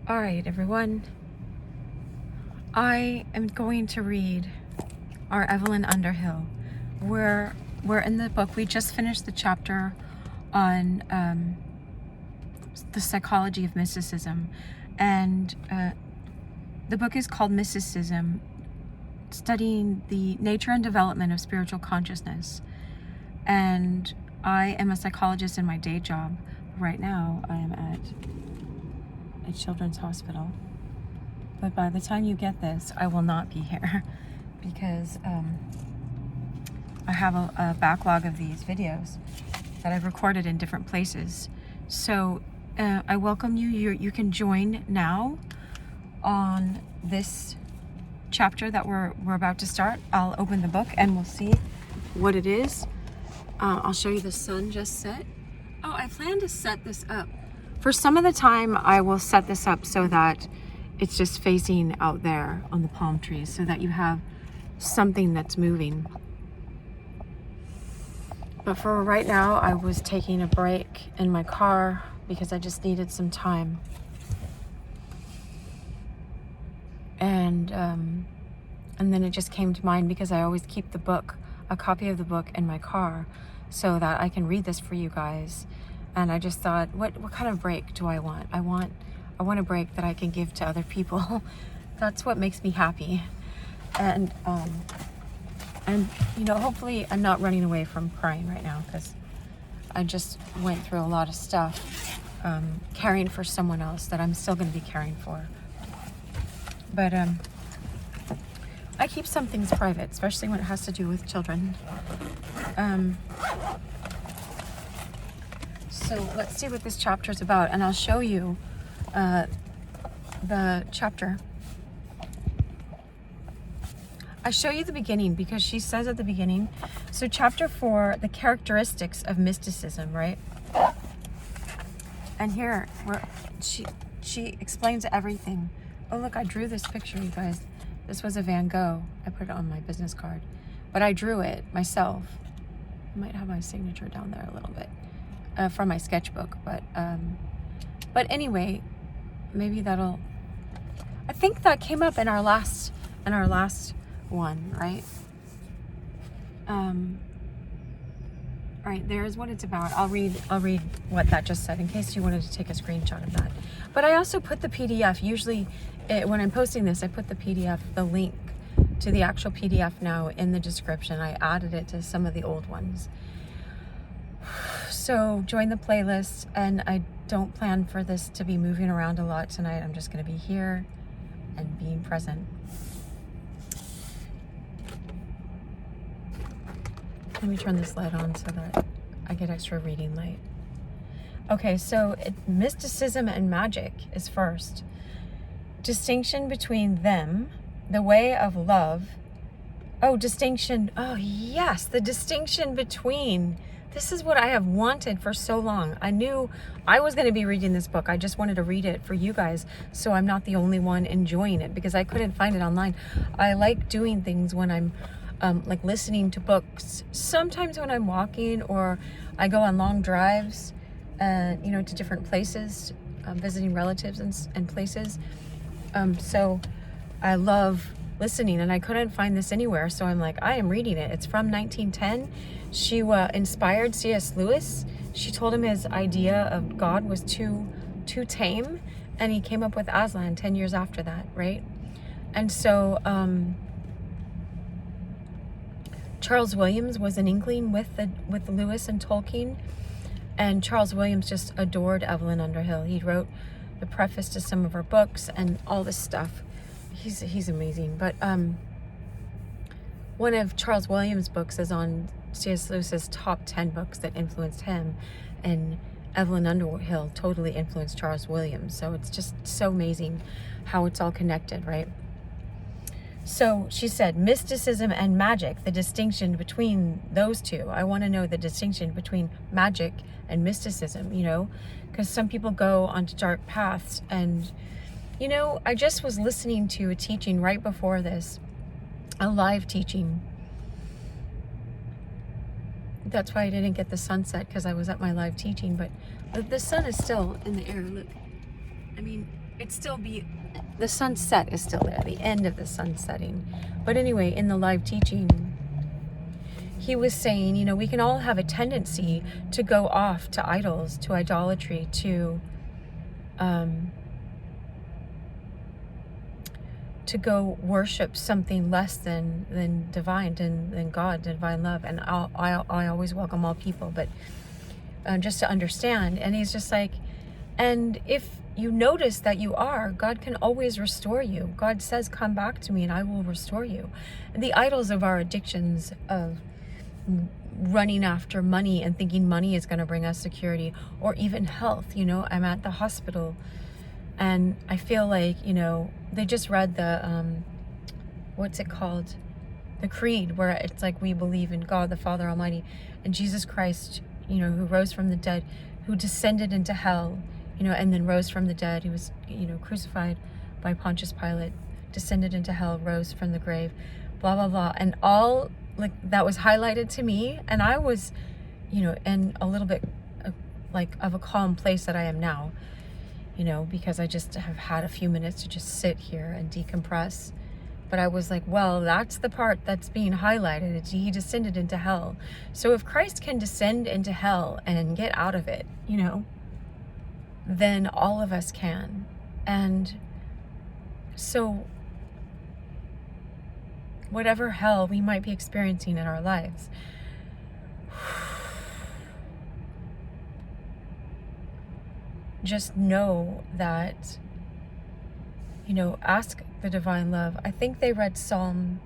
All right, everyone. I am going to read our Evelyn Underhill. We're in the book. We just finished the chapter on the psychology of mysticism, and the book is called Mysticism, studying the nature and development of spiritual consciousness. And I am a psychologist in my day job. Right now, I am at a children's hospital. But by the time you get this, I will not be here because I have a backlog of these videos that I've recorded in different places. So I welcome you. You can join now on this chapter that we're about to start. I'll open the book and we'll see what it is. I'll show you the sun just set. Oh, I plan to set this up. For some of the time, I will set this up so that it's just facing out there on the palm trees so that you have something that's moving. But for right now, I was taking a break in my car because I just needed some time. And then it just came to mind because I always keep the book, a copy of the book in my car so that I can read this for you guys. And I just thought, what kind of break do I want? I want a break that I can give to other people. That's what makes me happy. And you know, hopefully I'm not running away from crying right now because I just went through a lot of stuff caring for someone else that I'm still going to be caring for. But I keep some things private, especially when it has to do with children. So let's see what this chapter is about, and I'll show you the chapter. I show you the beginning because she says at the beginning, so chapter 4, the characteristics of mysticism, right? And here, where she explains everything. Oh, look, I drew this picture, you guys. This was a Van Gogh. I put it on my business card, but I drew it myself. I might have my signature down there a little bit. From my sketchbook, but anyway, maybe that'll. I think that came up in our last one, right? All right, there's what it's about. I'll read what that just said in case you wanted to take a screenshot of that. But I also put the PDF. Usually, when I'm posting this, I put the PDF, the link to the actual PDF now in the description. I added it to some of the old ones. So join the playlist, and I don't plan for this to be moving around a lot tonight. I'm just going to be here and being present. Let me turn this light on so that I get extra reading light. Okay, so mysticism and magic is first. Distinction between them, the way of love. Oh, distinction. Oh, yes, the distinction between. This is what I have wanted for so long. I knew I was going to be reading this book. I just wanted to read it for you guys so I'm not the only one enjoying it because I couldn't find it online. I like doing things when I'm like listening to books. Sometimes when I'm walking or I go on long drives, you know, to different places, visiting relatives and places. So I love listening, and I couldn't find this anywhere. So I'm like, I am reading it. It's from 1910. She inspired C.S. Lewis. She told him his idea of God was too tame, and he came up with Aslan 10 years after that, right? And so Charles Williams was an Inkling with Lewis and Tolkien, and Charles Williams just adored Evelyn Underhill. He wrote the preface to some of her books and all this stuff. He's amazing. But one of Charles Williams' books is on C.S. Lewis's top 10 books that influenced him, and Evelyn Underhill totally influenced Charles Williams. So it's just so amazing how it's all connected, right? So she said, mysticism and magic, the distinction between those two. I want to know the distinction between magic and mysticism, you know, because some people go onto dark paths. And, you know, I just was listening to a teaching right before this, a live teaching. That's why I didn't get the sunset, because I was at my live teaching, but the sun is still in the air. Look, I mean, it'd still be, the sunset is still there, the end of the sun setting. But anyway, in the live teaching, he was saying, you know, we can all have a tendency to go off to idols, to idolatry, to go worship something less than divine, than God, divine love. And I always welcome all people, but just to understand. And he's just like, and if you notice that you are, God can always restore you. God says, come back to me and I will restore you. And the idols of our addictions, of running after money and thinking money is going to bring us security, or even health. You know, I'm at the hospital and I feel like, you know, they just read the, what's it called? The creed, where it's like, we believe in God, the Father Almighty, and Jesus Christ, you know, who rose from the dead, who descended into hell, you know, and then rose from the dead. He was, you know, crucified by Pontius Pilate, descended into hell, rose from the grave, blah, blah, blah. And all, like, that was highlighted to me. And I was, you know, in a little bit like of a calm place that I am now, you know, because I just have had a few minutes to just sit here and decompress. But I was like, well, that's the part that's being highlighted. He descended into hell. So if Christ can descend into hell and get out of it, you know, then all of us can. And so whatever hell we might be experiencing in our lives, just know that, you know, ask the divine love. I think they read Psalm,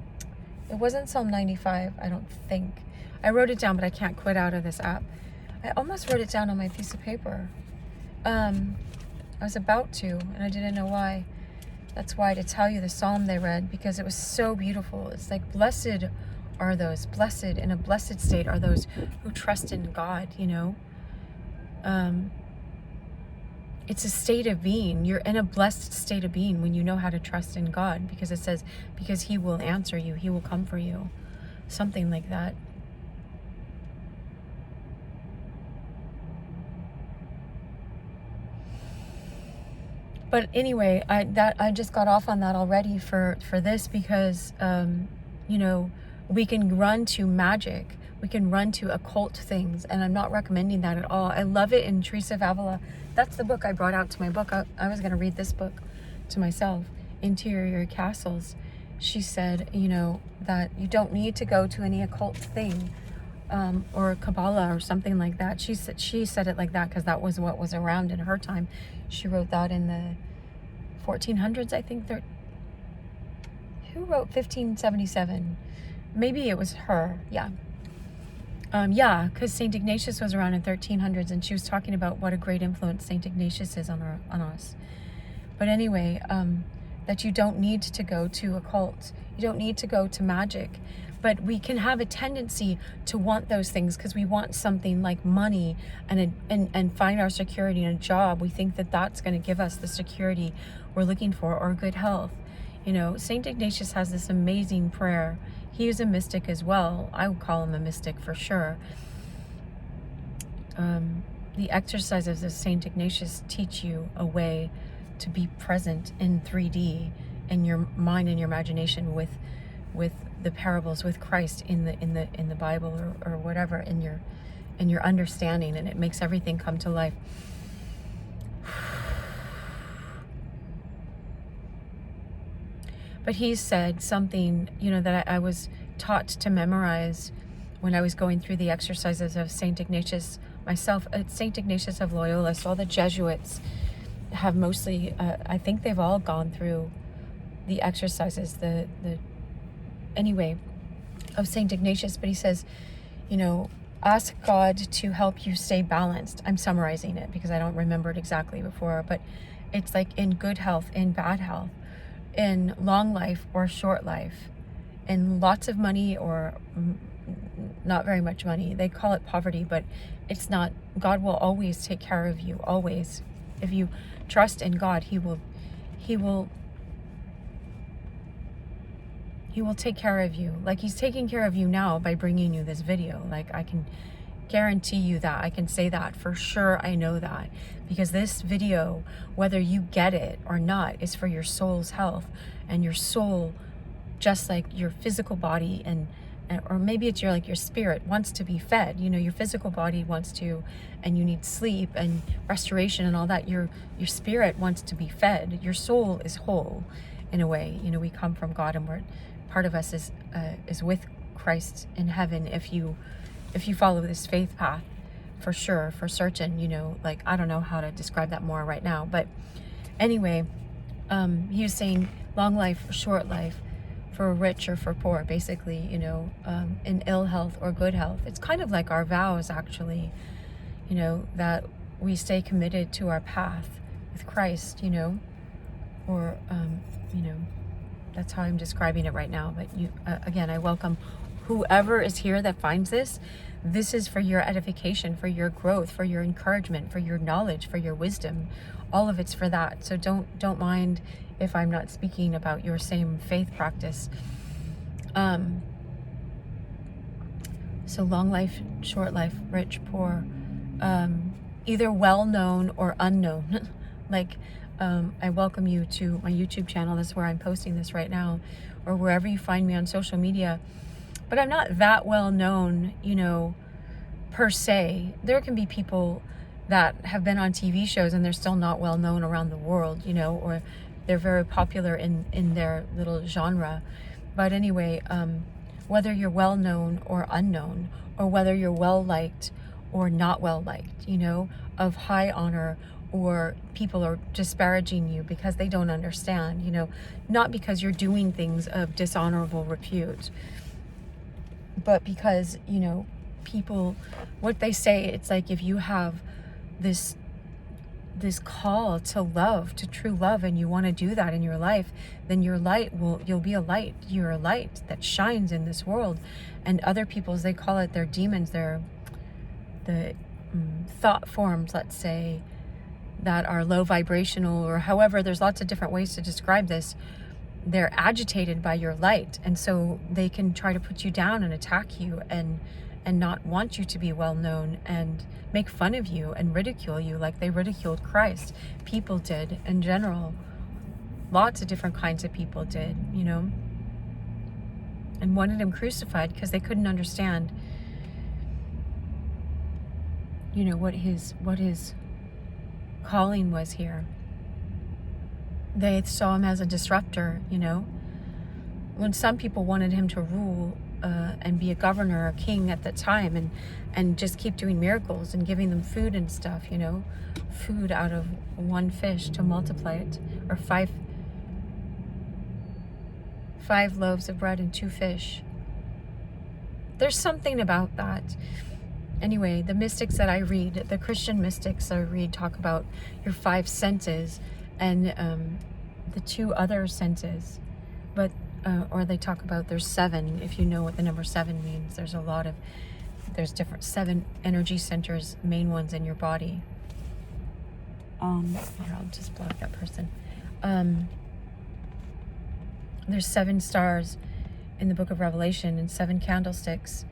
it wasn't Psalm 95, I don't think. I wrote it down, but I can't quit out of this app. I almost wrote it down on my piece of paper. I was about to, and I didn't know why. That's why, to tell you the psalm they read, because it was so beautiful. It's like, blessed are those, blessed, in a blessed state are those who trust in God, you know. It's a state of being. You're in a blessed state of being when you know how to trust in God, because it says, because he will answer you, he will come for you. Something like that. But anyway, I just got off on that already for this, because you know, we can run to magic, we can run to occult things, and I'm not recommending that at all. I love it in Teresa of Avila. That's the book I brought out to my book. I was going to read this book to myself, Interior Castles. She said, you know, that you don't need to go to any occult thing, or Kabbalah or something like that. She said it like that because that was what was around in her time. She wrote that in the 1400s, I think. Who wrote 1577? Maybe it was her. Yeah. Yeah, because St. Ignatius was around in 1300s, and she was talking about what a great influence St. Ignatius is on us. But anyway, that you don't need to go to a cult. You don't need to go to magic. But we can have a tendency to want those things because we want something like money and find our security in a job. We think that that's going to give us the security we're looking for, or good health. You know, St. Ignatius has this amazing prayer. He was a mystic as well. I would call him a mystic for sure. The exercises of St. Ignatius teach you a way to be present in 3D in your mind and your imagination with the parables, with Christ in the Bible, or whatever, in your understanding, and it makes everything come to life. But he said something, you know, that I was taught to memorize when I was going through the exercises of St. Ignatius myself. St. Ignatius of Loyola, so all the Jesuits have mostly, I think they've all gone through the exercises, anyway, of St. Ignatius. But he says, you know, ask God to help you stay balanced. I'm summarizing it because I don't remember it exactly before, but it's like in good health, in bad health, in long life or short life, in lots of money or not very much money. They call it poverty, but it's not. God will always take care of you, always. If you trust in God, he will take care of you. Like he's taking care of you now by bringing you this video. Like I can guarantee you that. I can say that for sure. I know that because this video, whether you get it or not, is for your soul's health. And your soul, just like your physical body, and or maybe it's your spirit wants to be fed. You know, your physical body wants to, and you need sleep and restoration and all that. Your spirit wants to be fed. Your soul is whole in a way. You know, we come from God, and we're part of us is with Christ in heaven if you follow this faith path, for sure, for certain. You know, like, I don't know how to describe that more right now, but anyway, he was saying long life, short life, for rich or for poor, basically, you know, in ill health or good health. It's kind of like our vows, actually, you know, that we stay committed to our path with Christ, you know, or, you know, that's how I'm describing it right now. But you, again, I welcome whoever is here that finds this. This is for your edification, for your growth, for your encouragement, for your knowledge, for your wisdom. All of it's for that. So don't mind if I'm not speaking about your same faith practice. So long life, short life, rich, poor, either well-known or unknown. Like, I welcome you to my YouTube channel. This is where I'm posting this right now, or wherever you find me on social media. But I'm not that well known, you know, per se. There can be people that have been on TV shows and they're still not well known around the world, you know, or they're very popular in their little genre. But anyway, whether you're well known or unknown, or whether you're well liked or not well liked, you know, of high honor, or people are disparaging you because they don't understand, you know, not because you're doing things of dishonorable repute, but because, you know, people, what they say, it's like, if you have this call to love, to true love, and you want to do that in your life, then your light you'll be a light. You're a light that shines in this world. And other people's, they call it their demons, the thought forms, let's say, that are low vibrational, or however, there's lots of different ways to describe this. They're agitated by your light, and so they can try to put you down and attack you and not want you to be well known, and make fun of you and ridicule you like they ridiculed Christ. People did in general. Lots of different kinds of people did, you know, and wanted him crucified because they couldn't understand, you know, what his calling was here. They saw him as a disruptor, you know. When some people wanted him to rule and be a governor or king at the time, and just keep doing miracles and giving them food and stuff, you know, food out of one fish to multiply it, or five loaves of bread and 2 fish. There's something about that. Anyway, the mystics that I read, the Christian mystics I read, talk about your 5 senses and the 2 other senses, but or they talk about there's 7. If you know what the number 7 means, there's different 7 energy centers, main ones in your body. Here, I'll just block that person. There's 7 stars in the book of Revelation, and 7 candlesticks,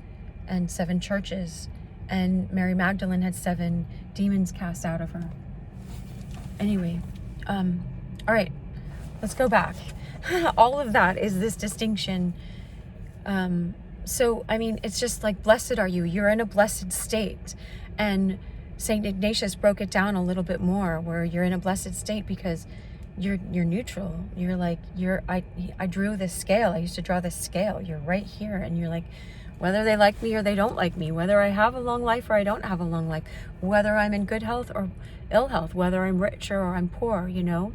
and 7 churches. And Mary Magdalene had 7 demons cast out of her. Anyway, all right, let's go back. All of that is this distinction. So, I mean, it's just like, blessed are you. You're in a blessed state. And St. Ignatius broke it down a little bit more, where you're in a blessed state because you're neutral. You're like, I drew this scale. I used to draw this scale. You're right here. And you're like, whether they like me or they don't like me, whether I have a long life or I don't have a long life, whether I'm in good health or ill health, whether I'm rich or I'm poor, you know,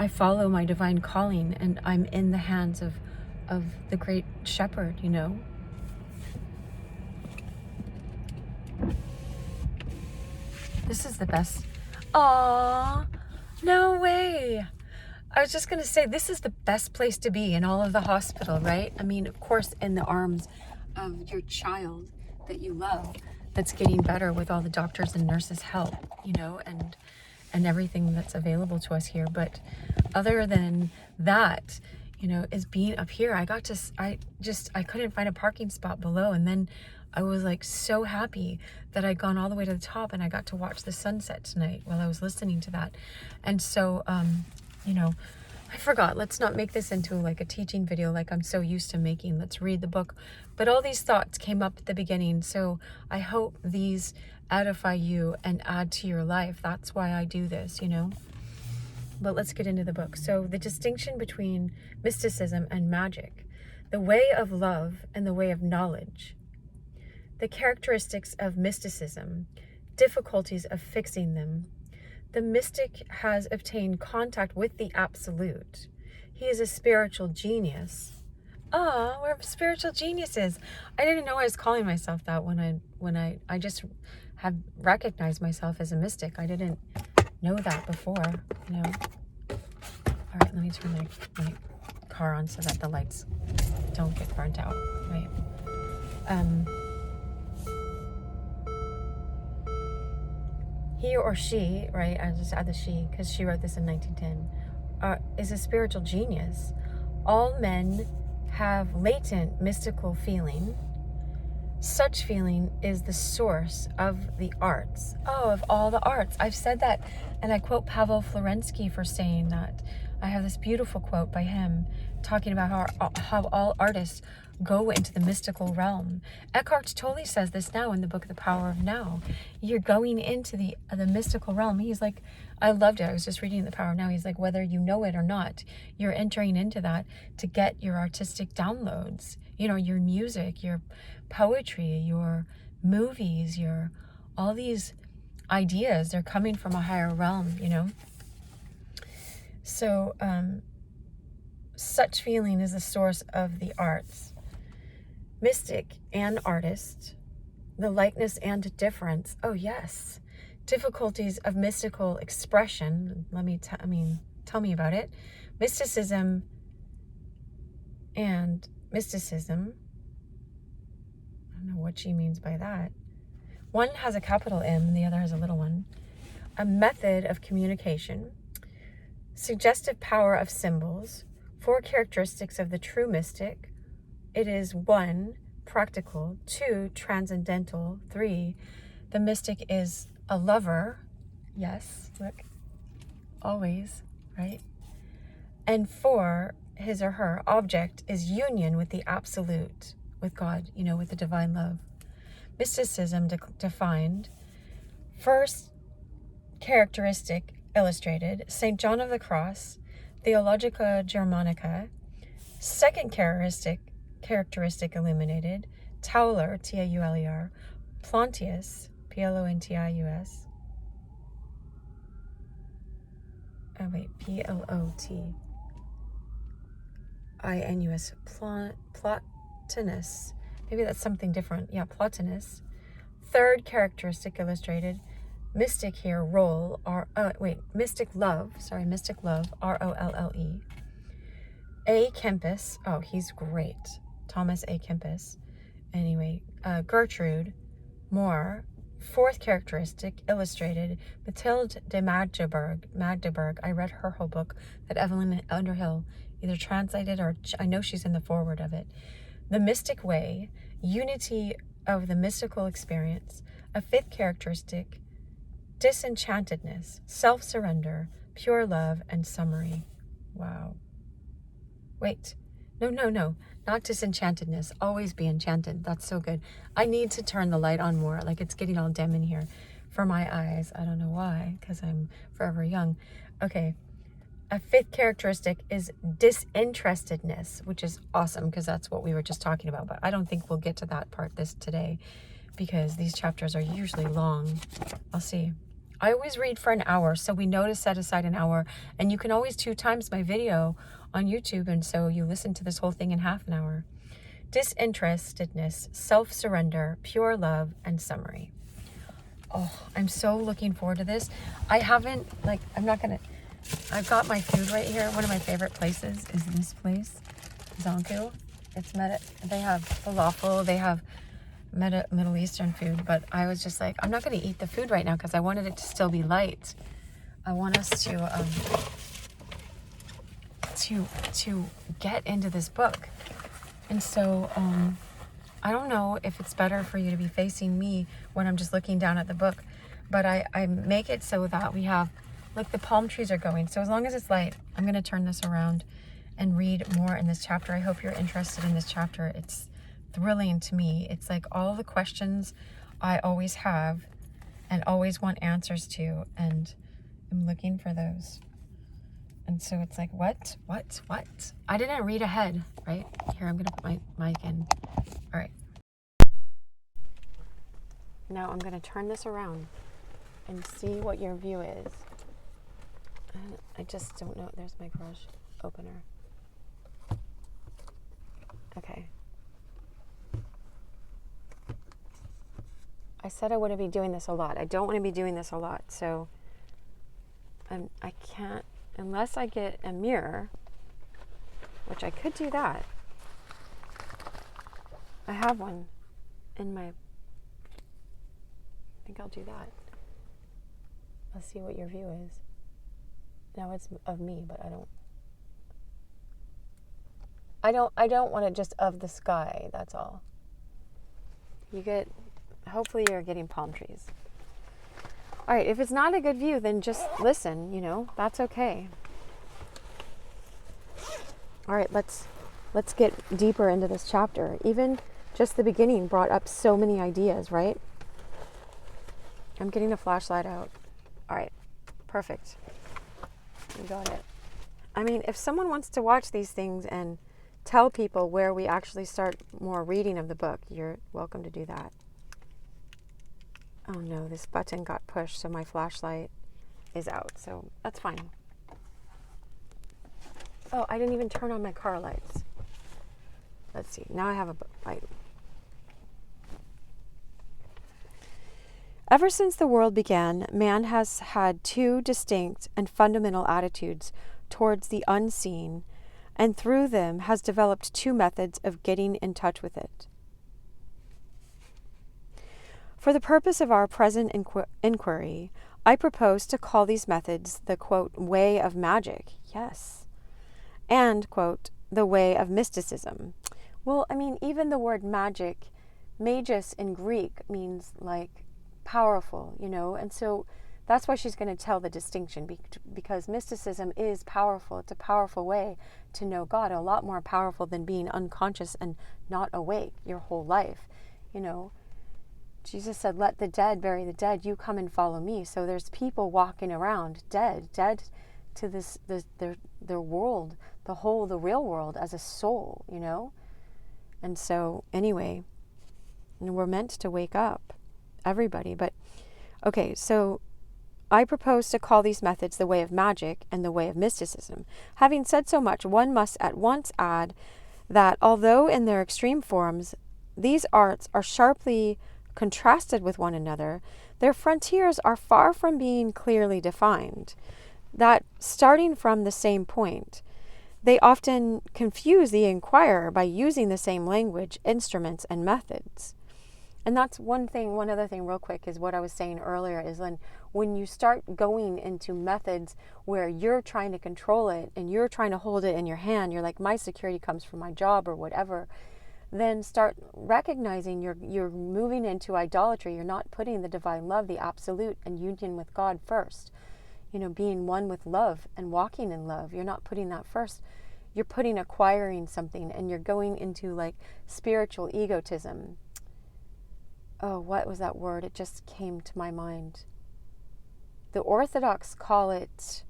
I follow my divine calling, and I'm in the hands of the great shepherd, you know. This is the best. Aww, no way. I was just going to say, this is the best place to be in all of the hospital, right? I mean, of course, in the arms of your child that you love, that's getting better with all the doctors and nurses' help, you know, and everything that's available to us here. But other than that, is being up here. I couldn't find a parking spot below. And then I was like so happy that I'd gone all the way to the top and I got to watch the sunset tonight while I was listening to that. And so, I forgot, let's not make this into like a teaching video like I'm so used to making. Let's read the book. But all these thoughts came up at the beginning. So I hope these edify you and add to your life. That's why I do this, But let's get into the book. So the distinction between mysticism and magic, the way of love and the way of knowledge, the characteristics of mysticism, difficulties of fixing them. The mystic has obtained contact with the absolute. He is a spiritual genius. We're spiritual geniuses. I didn't know I was calling myself that when I just have recognized myself as a mystic. I didn't know that before, All right, let me turn my car on so that the lights don't get burnt out, right? He or she, right, I just add the she because she wrote this in 1910, is a spiritual genius. All men have latent mystical feeling. Such feeling is the source of the arts. Of all the arts. I've said that, and I quote Pavel Florensky for saying that. I have this beautiful quote by him talking about how all artists go into the mystical realm. Eckhart Tolle says this now in the book The Power of Now. You're going into the mystical realm. He's like, I loved it. I was just reading The Power of Now. He's like, whether you know it or not, you're entering into that to get your artistic downloads. Your music, your poetry, your movies, your all these ideas, they're coming from a higher realm, So, such feeling is the source of the arts. Mystic and artist, the likeness and difference. Oh, yes. Difficulties of mystical expression. Tell me about it. Mysticism and mysticism. I don't know what she means by that. One has a capital M and the other has a little one. A method of communication. Suggestive power of symbols. 4 characteristics of the true mystic. It is 1, practical. 2, transcendental. 3, the mystic is a lover. Yes, look, always, right? And 4, his or her object is union with the absolute, with God, with the divine love. Mysticism defined. First characteristic illustrated, St. John of the Cross, Theologica Germanica. Second characteristic illuminated, Tauler, Tauler, Plontius, Plontius. Plotinus, Plotinus. Maybe that's something different. Yeah, Plotinus. Third characteristic illustrated, mystic here, role, mystic love, Rolle. A. Kempis, he's great. Thomas A. Kempis. Anyway, Gertrude, Moore. Fourth characteristic, illustrated, Mathilde de Magdeburg. I read her whole book, that Evelyn Underhill either translated or I know she's in the foreword of it. The mystic way, unity of the mystical experience. A fifth characteristic, disenchantedness, self-surrender, pure love, and summary. Wow. Wait. No. Not disenchantedness. Always be enchanted. That's so good. I need to turn the light on more. Like it's getting all dim in here for my eyes. I don't know why, because I'm forever young. Okay. A fifth characteristic is disinterestedness, which is awesome because that's what we were just talking about. But I don't think we'll get to that part today because these chapters are usually long. I'll see. I always read for an hour, so we know to set aside an hour. And you can always 2 times my video on YouTube, and so you listen to this whole thing in half an hour. Disinterestedness, self-surrender, pure love, and summary. Oh, I'm so looking forward to this. I've got my food right here. One of my favorite places is this place, Zonku. They have falafel, they have Middle Eastern food, but I was just like, I'm not going to eat the food right now because I wanted it to still be light. I want us to to get into this book. And so I don't know if it's better for you to be facing me when I'm just looking down at the book, but I make it so that we have, like, the palm trees are going. So as long as it's light, I'm going to turn this around and read more in this chapter. I hope you're interested in this chapter. It's thrilling to me. It's like all the questions I always have and always want answers to, and I'm looking for those. And so it's like, what? I didn't read ahead, right? Here, I'm going to put my mic in. All right. Now I'm going to turn this around and see what your view is. I just don't know. There's my garage opener. Okay. I said I wouldn't be doing this a lot. I don't want to be doing this a lot. So I can't, unless I get a mirror, which I could do that. I have one in my, I think I'll do that. I'll see what your view is. Now it's of me, but I don't want it just of the sky, that's all. Hopefully you're getting palm trees. All right, if it's not a good view, then just listen, that's okay. All right, let's get deeper into this chapter. Even just the beginning brought up so many ideas, right? I'm getting the flashlight out. All right, perfect. You got it. I mean, if someone wants to watch these things and tell people where we actually start more reading of the book, you're welcome to do that. Oh no, this button got pushed, so my flashlight is out, so that's fine. Oh, I didn't even turn on my car lights. Let's see, now I have a light. Ever since the world began, man has had two distinct and fundamental attitudes towards the unseen, and through them has developed two methods of getting in touch with it. For the purpose of our present inquiry, I propose to call these methods the, quote, way of magic, yes, and, quote, the way of mysticism. Well, I mean, even the word magic, magus in Greek, means like powerful, and so that's why she's going to tell the distinction, because mysticism is powerful. It's a powerful way to know God, a lot more powerful than being unconscious and not awake your whole life. Jesus said, let the dead bury the dead, you come and follow me. So there's people walking around dead to their world, the real world as a soul, And so anyway, we're meant to wake up, everybody. But okay, so I propose to call these methods the way of magic and the way of mysticism. Having said so much, one must at once add that although in their extreme forms, these arts are sharply contrasted with one another, their frontiers are far from being clearly defined. That starting from the same point, they often confuse the inquirer by using the same language, instruments, and methods. And that's one other thing real quick is what I was saying earlier is when you start going into methods where you're trying to control it and you're trying to hold it in your hand, you're like, my security comes from my job or whatever, then start recognizing you're moving into idolatry. You're not putting the divine love, the absolute, and union with God first. Being one with love and walking in love. You're not putting that first. You're putting acquiring something, and you're going into like spiritual egotism. Oh, what was that word? It just came to my mind. The Orthodox call it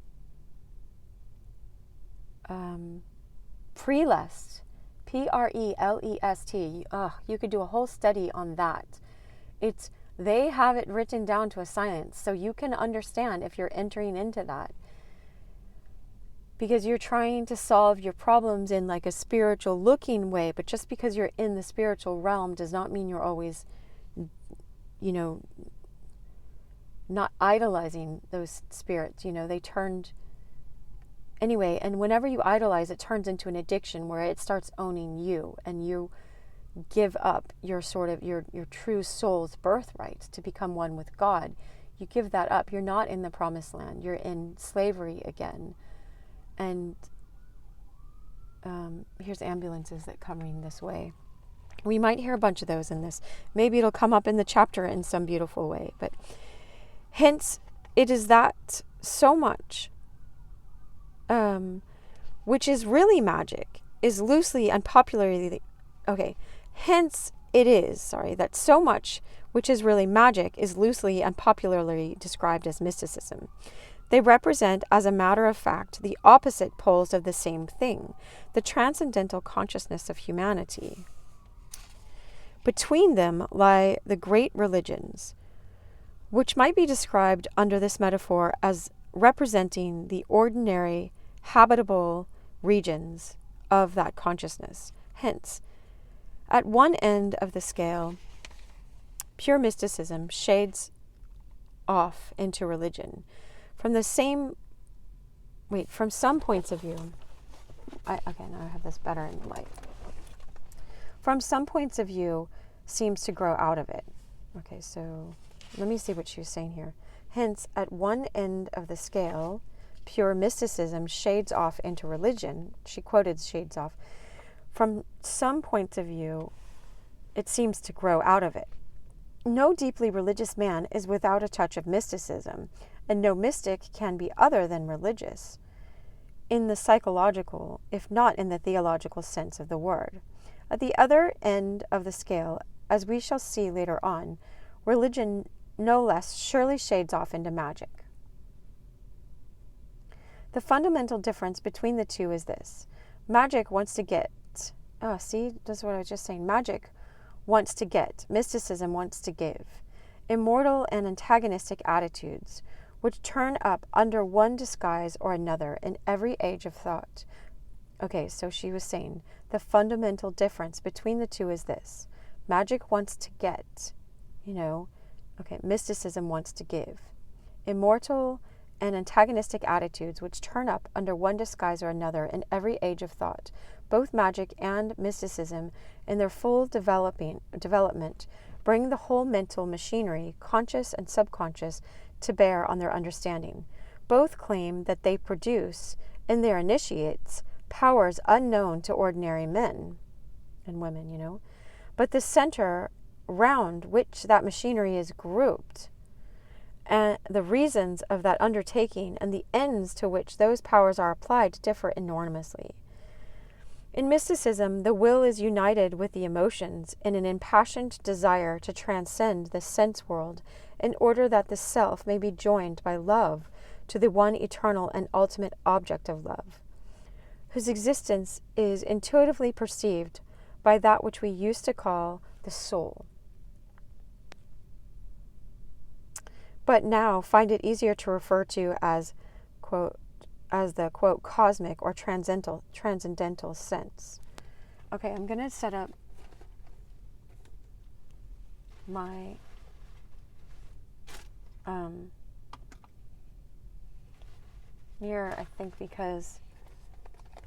prelest. Prelest. You could do a whole study on that. They have it written down to a science, so you can understand if you're entering into that. Because you're trying to solve your problems in like a spiritual looking way, but just because you're in the spiritual realm does not mean you're always, not idolizing those spirits. They turned anyway, and whenever you idolize, it turns into an addiction where it starts owning you, and you give up your true soul's birthright to become one with God. You give that up. You're not in the promised land. You're in slavery again. And here's ambulances that coming this way. We might hear a bunch of those in this. Maybe it'll come up in the chapter in some beautiful way. But hence, it is that so much, which is really magic, is loosely and popularly, hence it is, that so much which is really magic is loosely and popularly described as mysticism. They represent, as a matter of fact, the opposite poles of the same thing, the transcendental consciousness of humanity. Between them lie the great religions, which might be described under this metaphor as representing the ordinary habitable regions of that consciousness. Hence, at one end of the scale, pure mysticism shades off into religion. From some points of view, now I have this better in the light. From some points of view, seems to grow out of it. Okay, so let me see what she was saying here. Hence, at one end of the scale, pure mysticism shades off into religion. She quoted shades off. From some points of view, it seems to grow out of it. No deeply religious man is without a touch of mysticism, and no mystic can be other than religious, in the psychological, if not in the theological sense of the word. At the other end of the scale, as we shall see later on, religion no less surely shades off into magic. The fundamental difference between the two is this. Magic wants to get, this is what I was just saying. Magic wants to get, mysticism wants to give. Immortal and antagonistic attitudes, which turn up under one disguise or another in every age of thought. Okay, so she was saying, the fundamental difference between the two is this. Magic wants to get, mysticism wants to give. Immortal and antagonistic attitudes which turn up under one disguise or another in every age of thought. Both magic and mysticism, in their full development, bring the whole mental machinery, conscious and subconscious, to bear on their understanding. Both claim that they produce, in their initiates, powers unknown to ordinary men and women, but the center round which that machinery is grouped, and the reasons of that undertaking and the ends to which those powers are applied differ enormously. In mysticism, the will is united with the emotions in an impassioned desire to transcend the sense world in order that the self may be joined by love to the one eternal and ultimate object of love, whose existence is intuitively perceived by that which we used to call the soul, but now find it easier to refer to as, quote, as the, quote, cosmic or transcendental sense. Okay, I'm going to set up my mirror, I think, because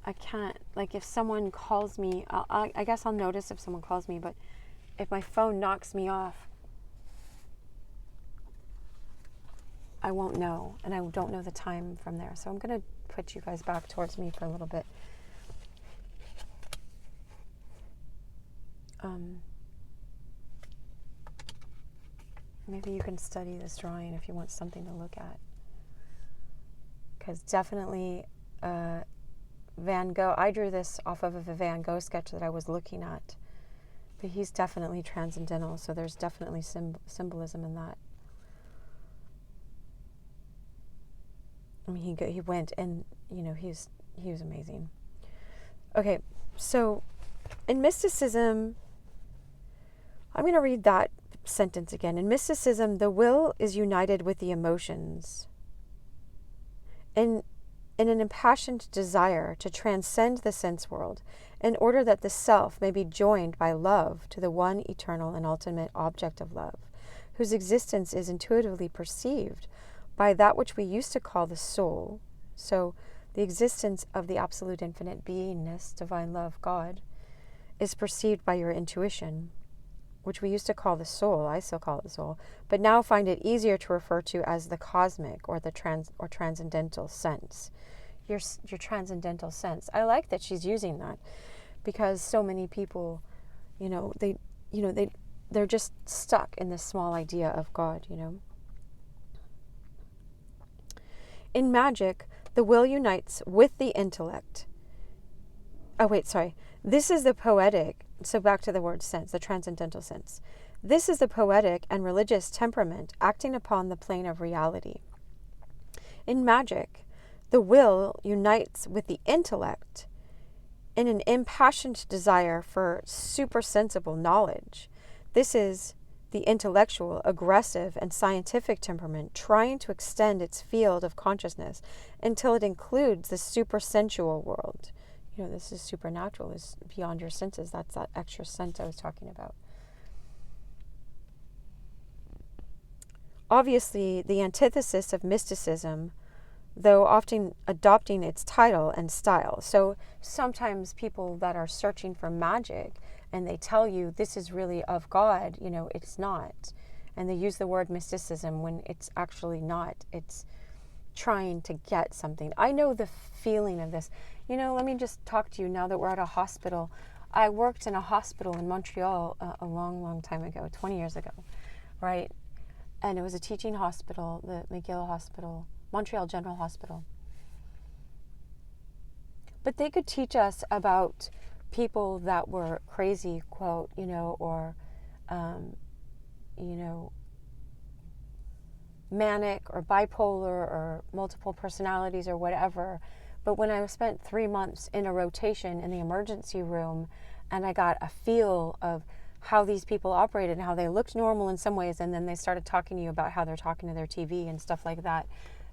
I can't, if someone calls me, I guess I'll notice if someone calls me, but if my phone knocks me off, I won't know, and I don't know the time from there. So I'm going to put you guys back towards me for a little bit. Maybe you can study this drawing if you want something to look at. Because definitely Van Gogh, I drew this off of a Van Gogh sketch that I was looking at. But he's definitely transcendental, so there's definitely symbolism in that. I mean, he went and, he was amazing. Okay, so in mysticism, I'm going to read that sentence again. In mysticism, the will is united with the emotions in an impassioned desire to transcend the sense world in order that the self may be joined by love to the one eternal and ultimate object of love, whose existence is intuitively perceived by that which we used to call the soul. So the existence of the absolute infinite beingness, divine love, God, is perceived by your intuition, which we used to call the soul. I still call it the soul, but now find it easier to refer to as the cosmic or the transcendental sense. your transcendental sense. I like that she's using that, because so many people, they're just stuck in this small idea of God, In magic, the will unites with the intellect. Oh, wait, sorry. This is the poetic, so back to the word sense, the transcendental sense. This is the poetic and religious temperament acting upon the plane of reality. In magic, the will unites with the intellect in an impassioned desire for supersensible knowledge. This is the intellectual, aggressive, and scientific temperament trying to extend its field of consciousness until it includes the supersensual world. This is supernatural, is beyond your senses. That's that extra sense I was talking about. Obviously, the antithesis of mysticism, though often adopting its title and style. So sometimes people that are searching for magic and they tell you this is really of God, it's not. And they use the word mysticism when it's actually not. It's trying to get something. I know the feeling of this. Let me just talk to you now that we're at a hospital. I worked in a hospital in Montreal a long, long time ago, 20 years ago, right? And it was a teaching hospital, the McGill Hospital, Montreal General Hospital. But they could teach us about people that were crazy, quote, or, manic or bipolar or multiple personalities or whatever. But when I spent 3 months in a rotation in the emergency room and I got a feel of how these people operated and how they looked normal in some ways, and then they started talking to you about how they're talking to their TV and stuff like that,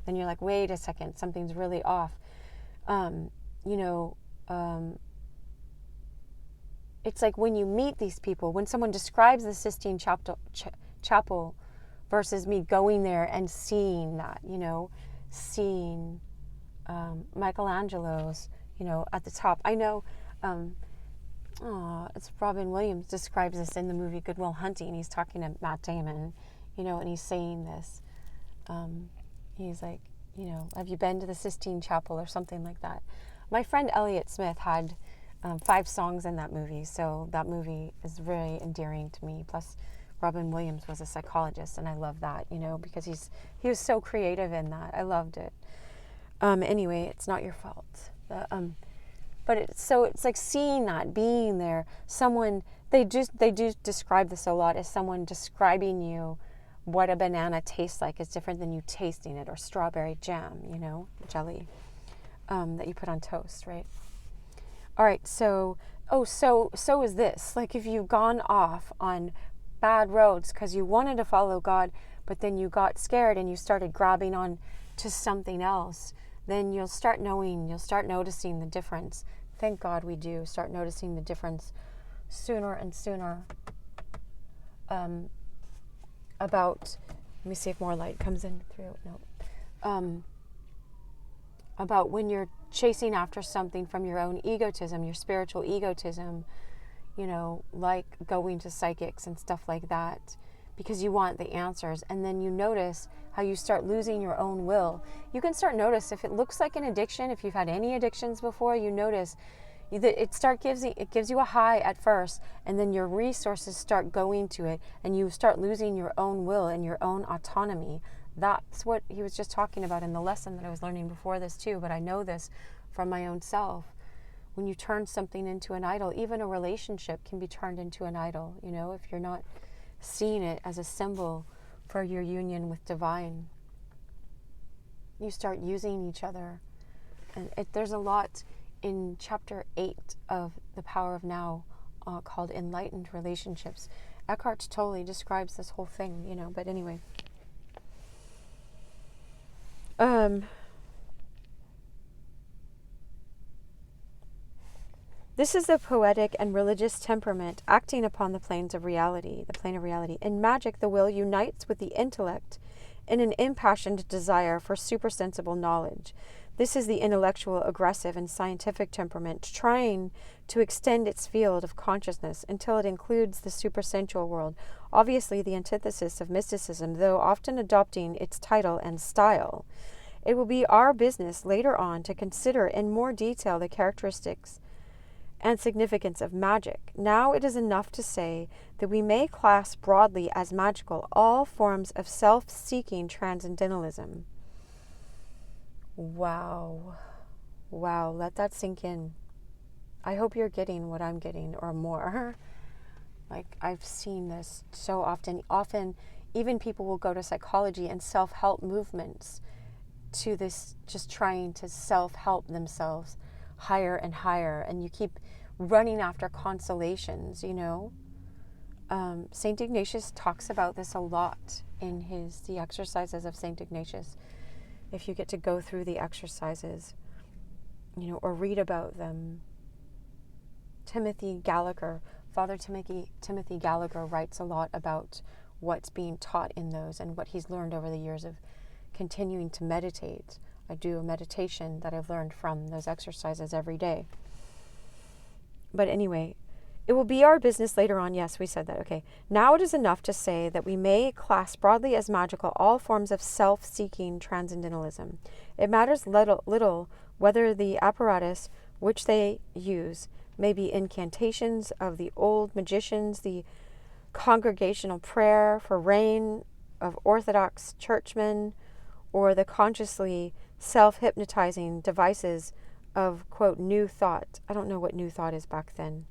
then you're like, wait a second, something's really off. It's like when you meet these people, when someone describes the Sistine Chapel versus me going there and seeing that, seeing Michelangelo's, at the top. I know it's Robin Williams describes this in the movie Good Will Hunting. He's talking to Matt Damon, and he's saying this. He's like, have you been to the Sistine Chapel or something like that? My friend Elliott Smith had 5 songs in that movie, so that movie is very endearing to me. Plus, Robin Williams was a psychologist, and I love that, because he was so creative in that. I loved it. Anyway, it's not your fault. But it's like seeing that, being there. Someone, they do describe this a lot as someone describing you what a banana tastes like is different than you tasting it, or strawberry jam, jelly that you put on toast, right? All right, so is this. Like if you've gone off on bad roads because you wanted to follow God, but then you got scared and you started grabbing on to something else, then you'll start noticing the difference. Thank God we do start noticing the difference sooner and sooner about, let me see if more light comes in through, no. About when you're chasing after something from your own egotism, your spiritual egotism, like going to psychics and stuff like that, because you want the answers. And then you notice how you start losing your own will. You can start notice if it looks like an addiction, if you've had any addictions before, you notice it gives you a high at first, and then your resources start going to it, and you start losing your own will and your own autonomy. That's what he was just talking about in the lesson that I was learning before this too, but I know this from my own self. When you turn something into an idol, even a relationship can be turned into an idol, if you're not seeing it as a symbol for your union with divine. You start using each other. And there's a lot in chapter 8 of The Power of Now called Enlightened Relationships. Eckhart Tolle describes this whole thing, but anyway. This is the poetic and religious temperament acting upon the plane of reality. In magic, the will unites with the intellect in an impassioned desire for supersensible knowledge. This is the intellectual, aggressive, and scientific temperament trying to extend its field of consciousness until it includes the supersensual world, obviously the antithesis of mysticism, though often adopting its title and style. It will be our business later on to consider in more detail the characteristics and significance of magic. Now it is enough to say that we may class broadly as magical all forms of self-seeking transcendentalism. Wow. Wow, let that sink in. I hope you're getting what I'm getting or more. Like, I've seen this so often. Often, even people will go to psychology and self-help movements to this, just trying to self-help themselves higher and higher. And you keep running after consolations, you know. St. Ignatius talks about this a lot in the exercises of St. Ignatius. If you get to go through the exercises, you know, or read about them. Father Timothy Gallagher writes a lot about what's being taught in those and what he's learned over the years of continuing to meditate. I do a meditation that I've learned from those exercises every day. But anyway, it will be our business later on. Yes, we said that. Okay. Now it is enough to say that we may class broadly as magical all forms of self-seeking transcendentalism. It matters little whether the apparatus which they use may be incantations of the old magicians, the congregational prayer for rain of Orthodox churchmen, or the consciously self-hypnotizing devices of, quote, New Thought. I don't know what New Thought is back then.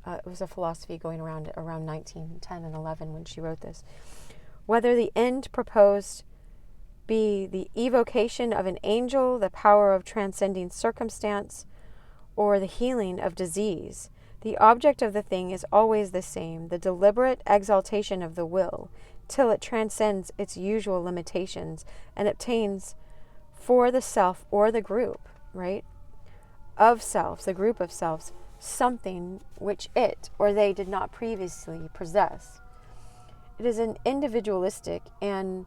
It was a philosophy going around 1910 and 11 when she wrote this. Whether the end proposed be the evocation of an angel, the power of transcending circumstance, or the healing of disease, the object of the thing is always the same, the deliberate exaltation of the will, till it transcends its usual limitations and obtains for the self or the group, right, of selves, the group of selves, something which it or they did not previously possess. It is an individualistic and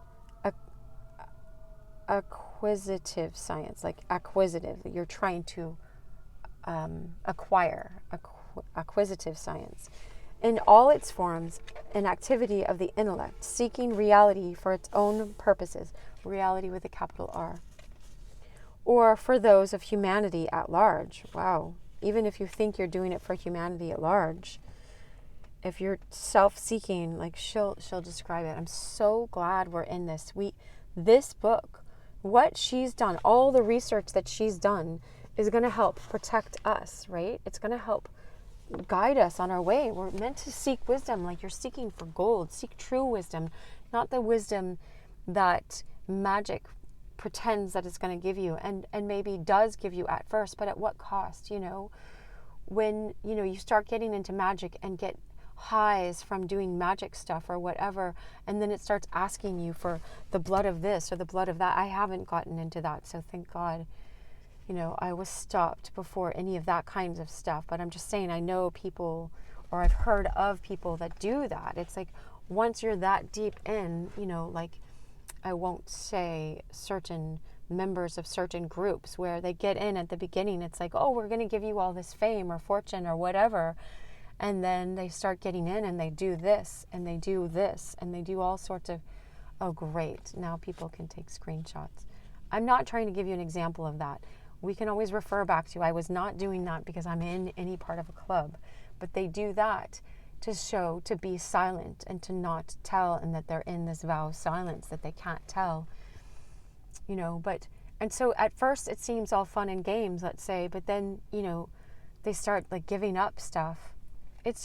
acquisitive science, like acquisitive, you're trying to acquisitive science, in all its forms, an activity of the intellect, seeking reality for its own purposes, reality with a capital R, or for those of humanity at large. Wow. Even if you think you're doing it for humanity at large, if you're self-seeking, like she'll describe it. I'm so glad we're in this. This book, what she's done, all the research that she's done is going to help protect us, right? It's going to help guide us on our way. We're meant to seek wisdom like you're seeking for gold. Seek true wisdom, not the wisdom that magic pretends that it's going to give you and maybe does give you at first, but at what cost, you know? When, you know, you start getting into magic and get highs from doing magic stuff or whatever, and then it starts asking you for the blood of this or the blood of that. I haven't gotten into that, so thank God. You know, I was stopped before any of that kinds of stuff. But I'm just saying, I know people, or I've heard of people that do that. It's like, once you're that deep in, you know, like, I won't say certain members of certain groups where they get in at the beginning. It's like, oh, we're going to give you all this fame or fortune or whatever. And then they start getting in and they do this and they do this and they do all sorts of, oh, great. Now people can take screenshots. I'm not trying to give you an example of that. We can always refer back to, I was not doing that because I'm in any part of a club. But they do that to show, to be silent and to not tell, and that they're in this vow of silence that they can't tell, you know. And so at first it seems all fun and games, let's say, but then, you know, they start like giving up stuff. It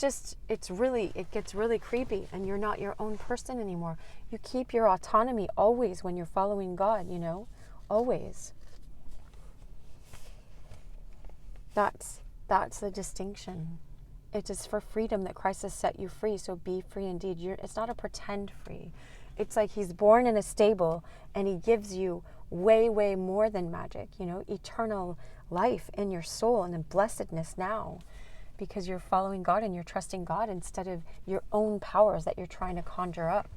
gets really creepy, and you're not your own person anymore. You keep your autonomy always when you're following God, you know, always. That's the distinction. It is for freedom that Christ has set you free, so be free indeed. It's not a pretend free. It's like he's born in a stable and he gives you way, way more than magic, you know, eternal life in your soul and in blessedness now, because you're following God and you're trusting God instead of your own powers that you're trying to conjure up.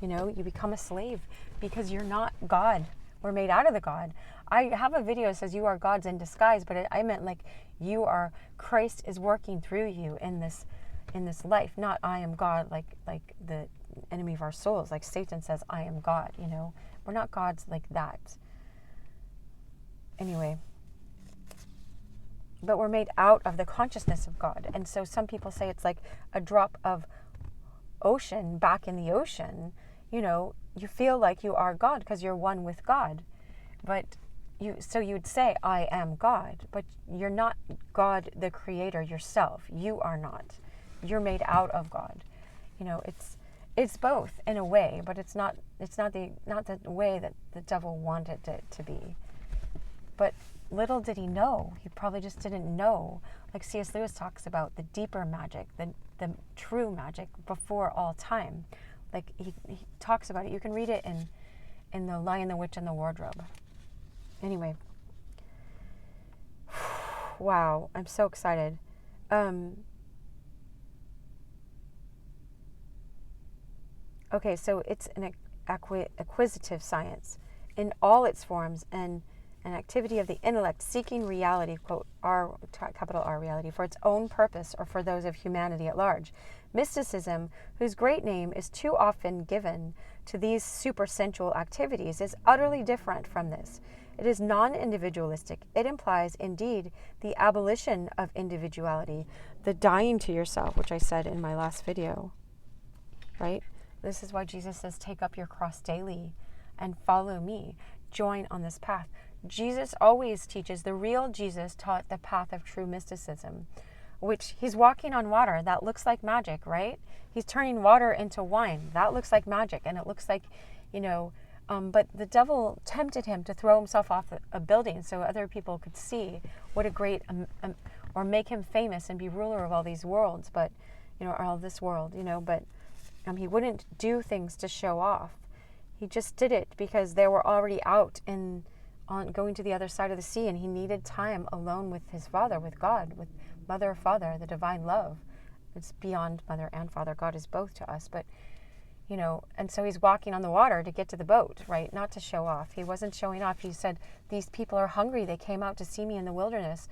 You know, you become a slave because you're not God. We're made out of the God. I have a video that says you are gods in disguise, but I meant like Christ is working through you in this life, not I am God, like the enemy of our souls, like Satan says I am God, you know. We're not gods like that. Anyway, but we're made out of the consciousness of God. And so some people say it's like a drop of ocean back in the ocean. You know, you feel like you are God because you're one with God. But so you would say, I am God, but you're not God, the creator yourself. You are not. You're made out of God. You know, it's both in a way, but it's not the way that the devil wanted it to be. But little did he know. He probably just didn't know. Like C.S. Lewis talks about the deeper magic, the true magic before all time. Like he talks about it. You can read it in The Lion, the Witch, and the Wardrobe. Anyway. Wow, I'm so excited. Okay, so it's an acquisitive science in all its forms and an activity of the intellect seeking reality, quote, R, capital R, reality, for its own purpose or for those of humanity at large. Mysticism, whose great name is too often given to these supersensual activities, is utterly different from this. It is non-individualistic. It implies, indeed, the abolition of individuality, the dying to yourself, which I said in my last video, right? This is why Jesus says, take up your cross daily and follow me. Join on this path. Jesus always teaches, the real Jesus taught the path of true mysticism, which he's walking on water. That looks like magic, right? He's turning water into wine. That looks like magic. And it looks like, you know, but the devil tempted him to throw himself off a building so other people could see what a great, or make him famous and be ruler of all these worlds, but, you know, all this world, you know, but he wouldn't do things to show off. He just did it because they were already out on going to the other side of the sea, and he needed time alone with his Father, with God, with Mother, Father, the divine love. It's beyond Mother and Father. God is both to us, but, you know, and so he's walking on the water to get to the boat, right? Not to show off. He wasn't showing off. He said, these people are hungry. They came out to see me in the wilderness.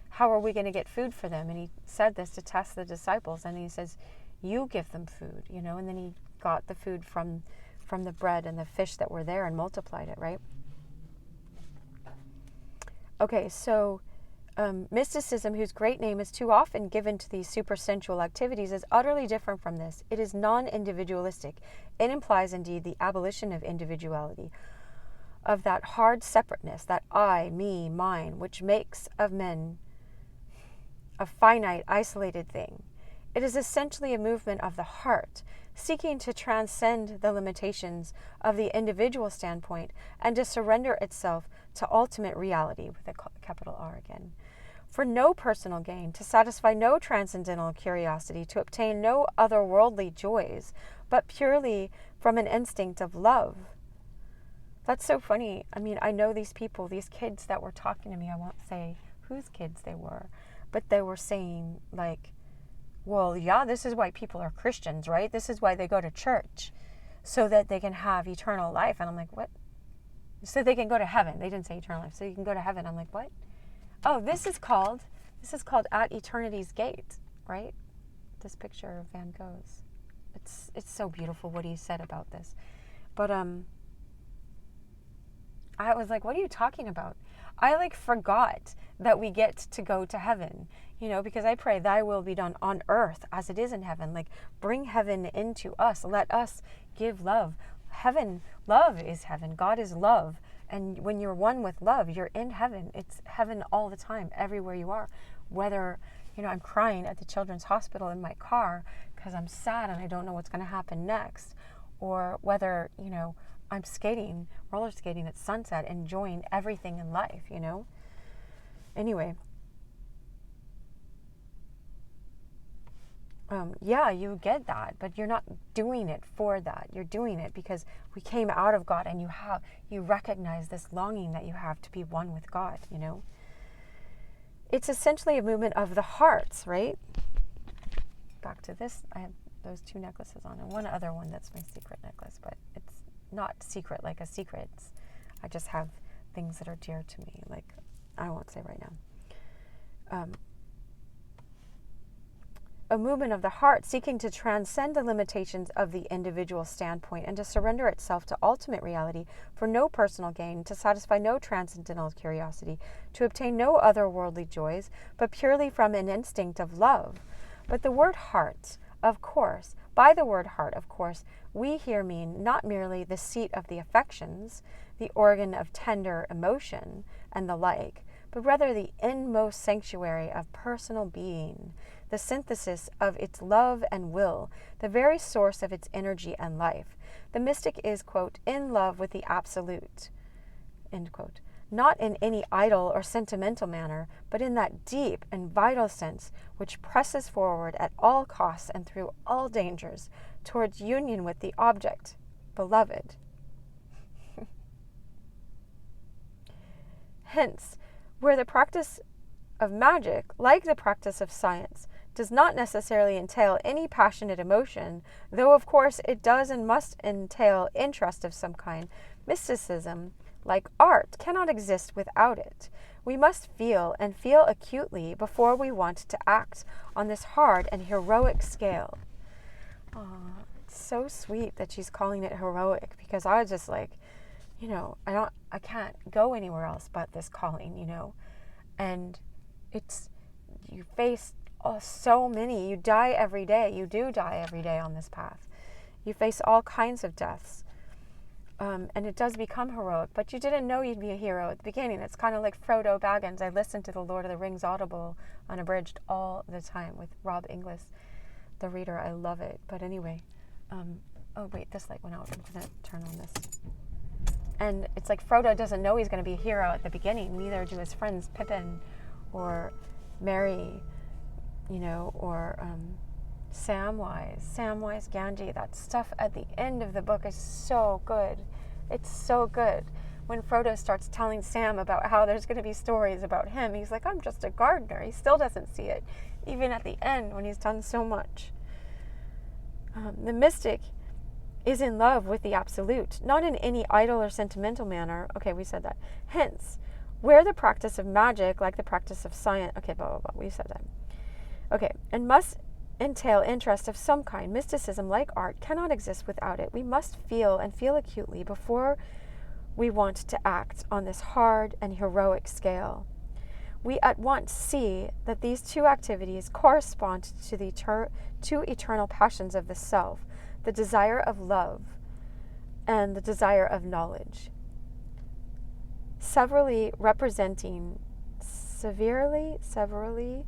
How are we going to get food for them? And he said this to test the disciples, and he says, you give them food, you know, and then he got the food from the bread and the fish that were there and multiplied it, right? Okay, so mysticism, whose great name is too often given to these supersensual activities, is utterly different from this. It is non-individualistic. It implies, indeed, the abolition of individuality, of that hard separateness, that I, me, mine, which makes of men a finite, isolated thing. It is essentially a movement of the heart, seeking to transcend the limitations of the individual standpoint and to surrender itself to ultimate reality, with a capital R again, for no personal gain, to satisfy no transcendental curiosity, to obtain no otherworldly joys, but purely from an instinct of love. That's so funny. I mean, I know these people, these kids that were talking to me, I won't say whose kids they were, but they were saying, like, well, yeah, this is why people are Christians, right? This is why they go to church, so that they can have eternal life. And I'm like, what? So they can go to heaven. They didn't say eternal life. So you can go to heaven. I'm like, what? Oh, this is called At Eternity's Gate, right? This picture of Van Gogh's. It's so beautiful what he said about this. But I was like, what are you talking about? I forgot that we get to go to heaven, you know, because I pray thy will be done on earth as it is in heaven. Like, bring heaven into us. Let us give love. Heaven, love is heaven. God is love. And when you're one with love, you're in heaven. It's heaven all the time, everywhere you are. Whether, you know, I'm crying at the children's hospital in my car because I'm sad and I don't know what's going to happen next, or whether, you know, I'm roller skating at sunset, enjoying everything in life, you know? Anyway. Yeah, you get that, but you're not doing it for that. You're doing it because we came out of God, and you recognize this longing that you have to be one with God, you know? It's essentially a movement of the hearts, right? Back to this, I have those two necklaces on, and one other one that's my secret necklace, but it's not secret like a secret. I just have things that are dear to me, like I won't say right now. a movement of the heart seeking to transcend the limitations of the individual standpoint and to surrender itself to ultimate reality for no personal gain, to satisfy no transcendental curiosity, to obtain no otherworldly joys, but purely from an instinct of love. But the word heart, of course, by the word heart, of course, we here mean not merely the seat of the affections, the organ of tender emotion, and the like, but rather the inmost sanctuary of personal being, the synthesis of its love and will, the very source of its energy and life. The mystic is, quote, in love with the absolute, end quote, not in any idle or sentimental manner, but in that deep and vital sense which presses forward at all costs and through all dangers towards union with the object, beloved. Hence, where the practice of magic, like the practice of science, does not necessarily entail any passionate emotion, though of course it does and must entail interest of some kind, mysticism, like art, cannot exist without it. We must feel, and feel acutely, before we want to act on this hard and heroic scale. Oh, it's so sweet that she's calling it heroic, because I was just like, I can't go anywhere else but this calling, and you face so many, you die every day, you do die every day on this path. You face all kinds of deaths, and it does become heroic, but you didn't know you'd be a hero at the beginning. It's kind of like Frodo Baggins. I listened to the Lord of the Rings Audible unabridged all the time with Rob Inglis, the reader. I love it. But anyway, oh wait, this light went out. I'm going to turn on this. And it's like Frodo doesn't know he's going to be a hero at the beginning. Neither do his friends Pippin or Merry, or Samwise Gamgee. That stuff at the end of the book is so good. It's so good. When Frodo starts telling Sam about how there's going to be stories about him, he's like, I'm just a gardener. He still doesn't see it, even at the end when he's done so much. The mystic is in love with the absolute, not in any idle or sentimental manner. Okay, we said that. Hence, where the practice of magic, like the practice of science, okay, blah, blah, blah, we said that. Okay, and must entail interest of some kind. Mysticism, like art, cannot exist without it. We must feel, and feel acutely, before we want to act on this hard and heroic scale. We at once see that these two activities correspond to the two eternal passions of the self, the desire of love and the desire of knowledge, severally representing the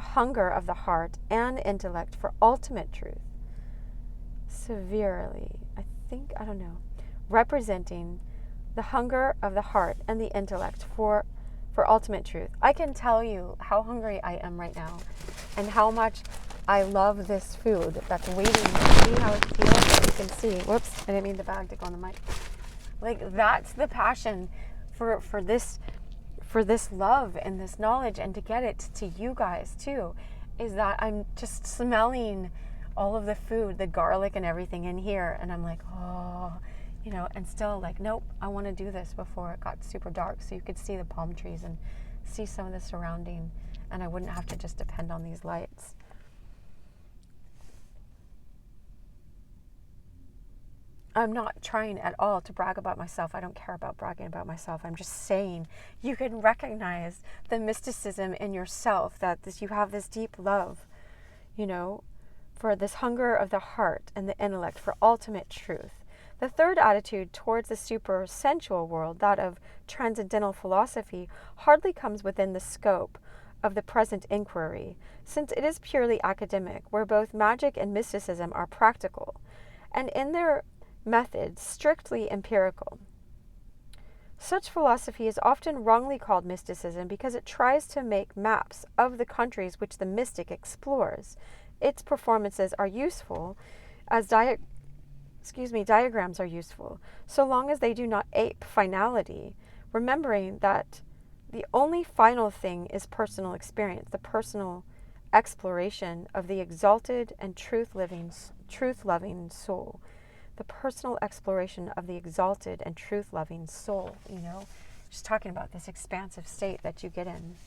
hunger of the heart and intellect for ultimate truth. Representing the hunger of the heart and the intellect for ultimate truth. I can tell you how hungry I am right now and how much I love this food that's waiting. See how it feels? You can see. Whoops, I didn't mean the bag to go on the mic. Like, that's the passion for this love and this knowledge, and to get it to you guys too, is that I'm just smelling all of the food, the garlic and everything in here, and I'm like, oh, and still like, nope, I want to do this before it got super dark so you could see the palm trees and see some of the surrounding, and I wouldn't have to just depend on these lights. I'm not trying at all to brag about myself. I don't care about bragging about myself. I'm just saying you can recognize the mysticism in yourself, that you have this deep love, for this hunger of the heart and the intellect for ultimate truth. The third attitude towards the super-sensual world, that of transcendental philosophy, hardly comes within the scope of the present inquiry, since it is purely academic, where both magic and mysticism are practical, and in their methods strictly empirical. Such philosophy is often wrongly called mysticism because it tries to make maps of the countries which the mystic explores. Its performances are useful as diagrams are useful, so long as they do not ape finality, remembering that the only final thing is personal experience, the personal exploration of the exalted and truth-loving soul. The personal exploration of the exalted and truth-loving soul, just talking about this expansive state that you get in.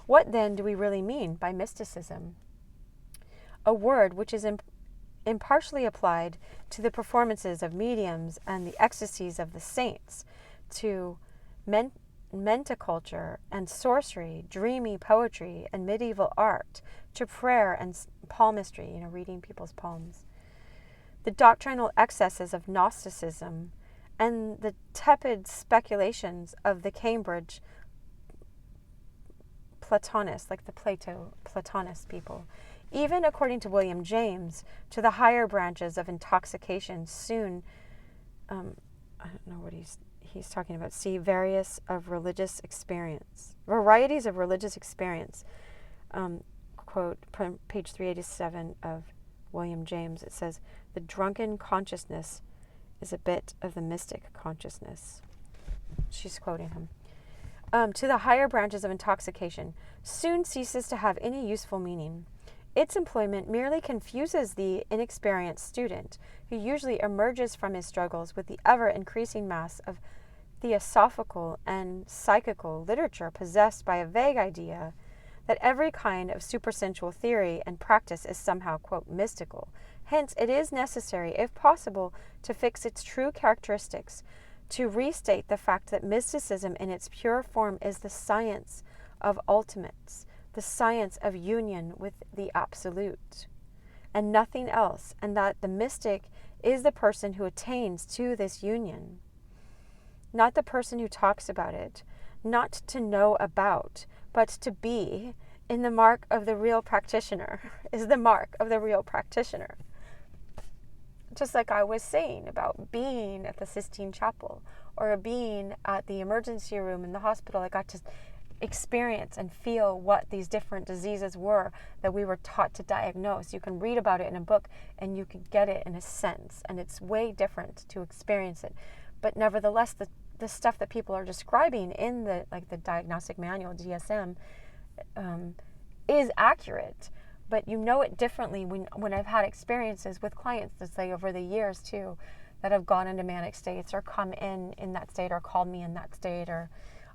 What then do we really mean by mysticism? a word which is impartially applied to the performances of mediums and the ecstasies of the saints, to mentaculture and sorcery, dreamy poetry and medieval art, to prayer and palmistry, reading people's poems. The doctrinal excesses of Gnosticism and the tepid speculations of the Cambridge Platonists, like the Platonist people, even according to William James, to the higher branches of intoxication soon, I don't know what he's talking about. See, varieties of religious experience. Quote from page 387 of William James. It says, "The drunken consciousness is a bit of the mystic consciousness." She's quoting him. To the higher branches of intoxication soon ceases to have any useful meaning. Its employment merely confuses the inexperienced student, who usually emerges from his struggles with the ever-increasing mass of theosophical and psychical literature possessed by a vague idea that every kind of supersensual theory and practice is somehow, quote, mystical. Hence, it is necessary, if possible, to fix its true characteristics, to restate the fact that mysticism in its pure form is the science of ultimates, the science of union with the absolute, and nothing else, and that the mystic is the person who attains to this union, not the person who talks about it, not to know about, but to be, in the mark of the real practitioner, is the mark of the real practitioner. Just like I was saying about being at the Sistine Chapel or being at the emergency room in the hospital, I got to experience and feel what these different diseases were that we were taught to diagnose. You can read about it in a book and you can get it in a sense, and it's way different to experience it. But nevertheless, the stuff that people are describing in the diagnostic manual, DSM, is accurate. But you know it differently when I've had experiences with clients, let's say over the years too, that have gone into manic states or come in that state or called me in that state or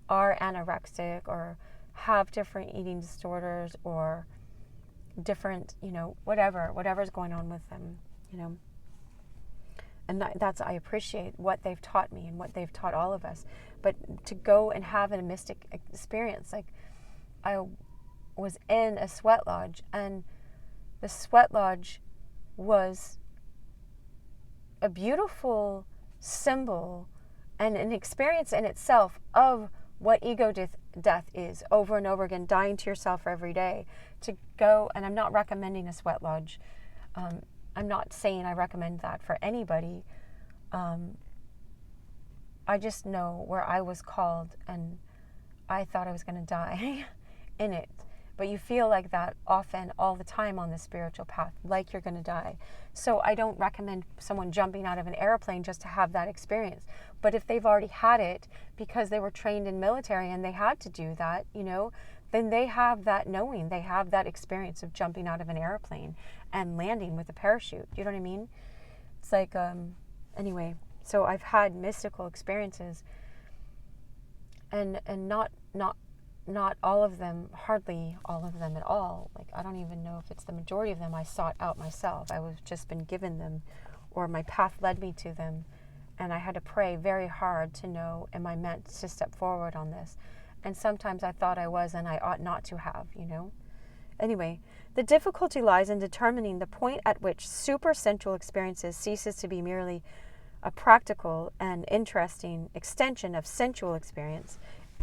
are anorexic or have different eating disorders or different, whatever's going on with them, And that's, I appreciate what they've taught me and what they've taught all of us. But to go and have a mystic experience, like I was in a sweat lodge, and the sweat lodge was a beautiful symbol and an experience in itself of what ego death is, over and over again, dying to yourself every day. To go, and I'm not recommending a sweat lodge. I'm not saying I recommend that for anybody. I just know where I was called, and I thought I was going to die in it. But you feel like that often, all the time on the spiritual path, like you're going to die. So I don't recommend someone jumping out of an airplane just to have that experience. But if they've already had it because they were trained in military and they had to do that, then they have that knowing. They have that experience of jumping out of an airplane and landing with a parachute. You know what I mean? It's like, anyway, so I've had mystical experiences, and not all of them, hardly all of them at all. Like, I don't even know if it's the majority of them I sought out myself. I was just been given them, or my path led me to them, and I had to pray very hard to know, am I meant to step forward on this? And sometimes I thought I was, and I ought not to have, Anyway, the difficulty lies in determining the point at which supersensual experiences ceases to be merely a practical and interesting extension of sensual experience,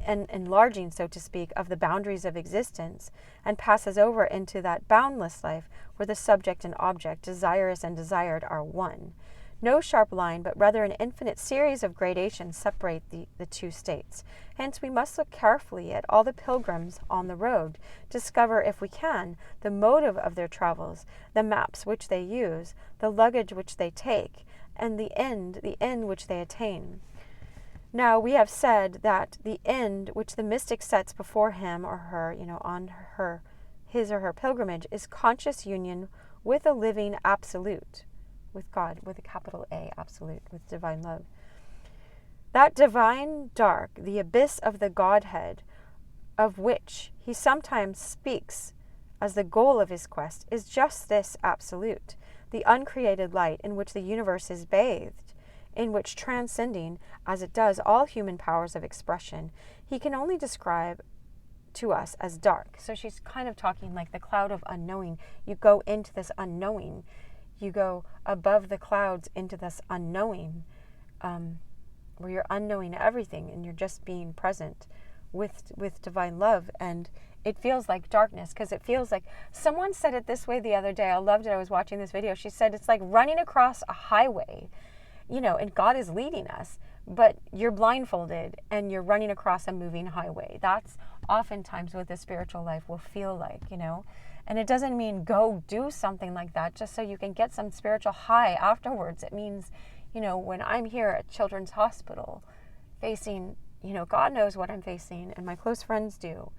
and enlarging, so to speak, of the boundaries of existence, and passes over into that boundless life where the subject and object, desirous and desired, are one. No sharp line, but rather an infinite series of gradations separate the two states. Hence we must look carefully at all the pilgrims on the road, discover, if we can, the motive of their travels, the maps which they use, the luggage which they take, and the end which they attain. Now, we have said that the end which the mystic sets before him or her, on his or her pilgrimage, is conscious union with a living absolute, with God, with a capital A, absolute, with divine love. That divine dark, the abyss of the Godhead, of which he sometimes speaks as the goal of his quest, is just this absolute, the uncreated light in which the universe is bathed, in which, transcending, as it does, all human powers of expression, he can only describe to us as dark. So she's kind of talking like the cloud of unknowing. You go into this unknowing. You go above the clouds into this unknowing, where you're unknowing everything and you're just being present with divine love. And it feels like darkness, because it feels like, someone said it this way the other day. I loved it. I was watching this video. She said it's like running across a highway, and God is leading us, but you're blindfolded and you're running across a moving highway. That's oftentimes what the spiritual life will feel like, and it doesn't mean go do something like that just so you can get some spiritual high afterwards. It means, when I'm here at Children's Hospital facing, God knows what I'm facing, and my close friends do.